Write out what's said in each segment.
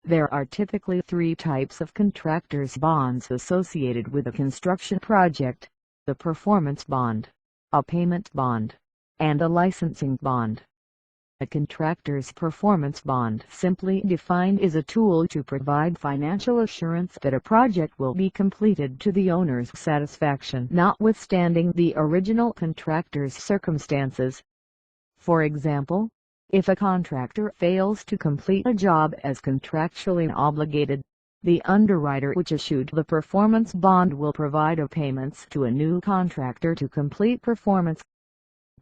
There are typically three types of contractors' bonds associated with a construction project: the performance bond, a payment bond, and a licensing bond. A contractor's performance bond, simply defined, is a tool to provide financial assurance that a project will be completed to the owner's satisfaction, notwithstanding the original contractor's circumstances. For example, if a contractor fails to complete a job as contractually obligated, the underwriter which issued the performance bond will provide payments to a new contractor to complete performance.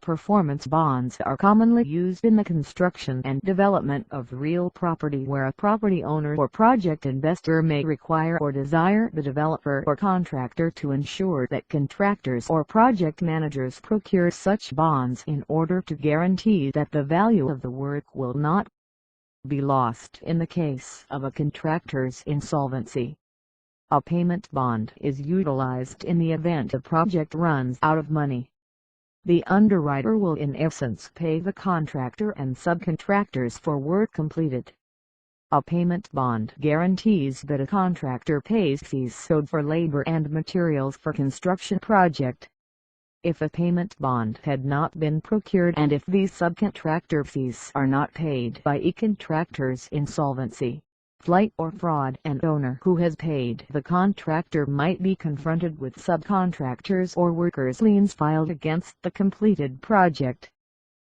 Performance bonds are commonly used in the construction and development of real property, where a property owner or project investor may require or desire the developer or contractor to ensure that contractors or project managers procure such bonds in order to guarantee that the value of the work will not be lost in the case of a contractor's insolvency. A payment bond is utilized in the event the project runs out of money. The underwriter will in essence pay the contractor and subcontractors for work completed. A payment bond guarantees that a contractor pays fees owed for labor and materials for construction project. If a payment bond had not been procured, and if these subcontractor fees are not paid by a contractor's insolvency, flight, or fraud, an owner who has paid the contractor might be confronted with subcontractors or workers' liens filed against the completed project.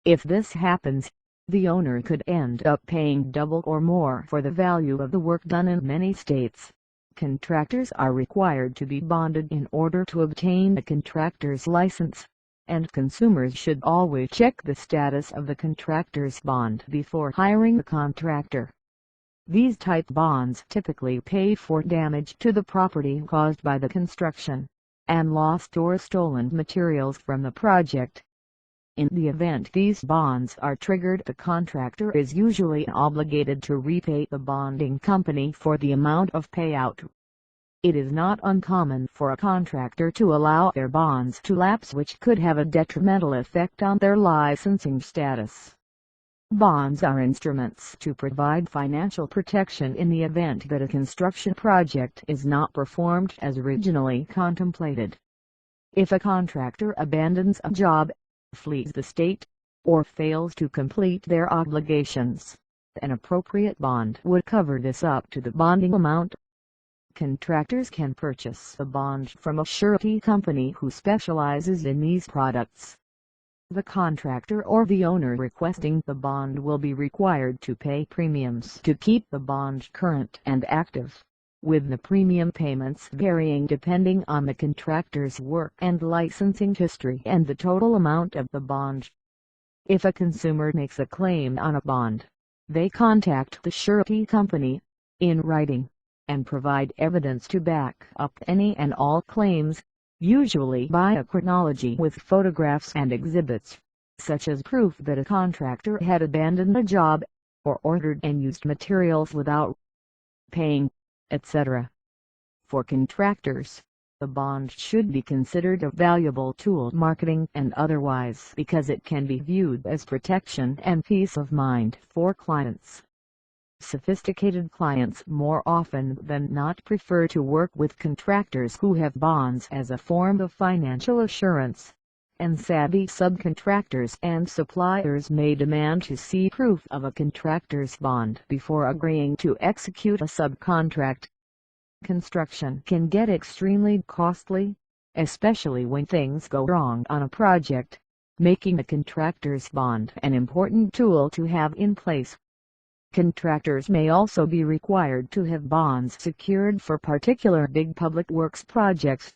If this happens, the owner could end up paying double or more for the value of the work done. In many states, contractors are required to be bonded in order to obtain a contractor's license, and consumers should always check the status of the contractor's bond before hiring a contractor. These type bonds typically pay for damage to the property caused by the construction, and lost or stolen materials from the project. In the event these bonds are triggered, the contractor is usually obligated to repay the bonding company for the amount of payout. It is not uncommon for a contractor to allow their bonds to lapse, which could have a detrimental effect on their licensing status. Bonds are instruments to provide financial protection in the event that a construction project is not performed as originally contemplated. If a contractor abandons a job, flees the state, or fails to complete their obligations, an appropriate bond would cover this up to the bonding amount. Contractors can purchase a bond from a surety company who specializes in these products. The contractor or the owner requesting the bond will be required to pay premiums to keep the bond current and active, with the premium payments varying depending on the contractor's work and licensing history and the total amount of the bond. If a consumer makes a claim on a bond, they contact the surety company, in writing, and provide evidence to back up any and all claims, usually by a chronology with photographs and exhibits, such as proof that a contractor had abandoned a job, or ordered and used materials without paying, etc. For contractors, the bond should be considered a valuable tool, marketing and otherwise, because it can be viewed as protection and peace of mind for clients. Sophisticated clients more often than not prefer to work with contractors who have bonds as a form of financial assurance, and savvy subcontractors and suppliers may demand to see proof of a contractor's bond before agreeing to execute a subcontract. Construction can get extremely costly, especially when things go wrong on a project, making a contractor's bond an important tool to have in place. Contractors may also be required to have bonds secured for particular big public works projects,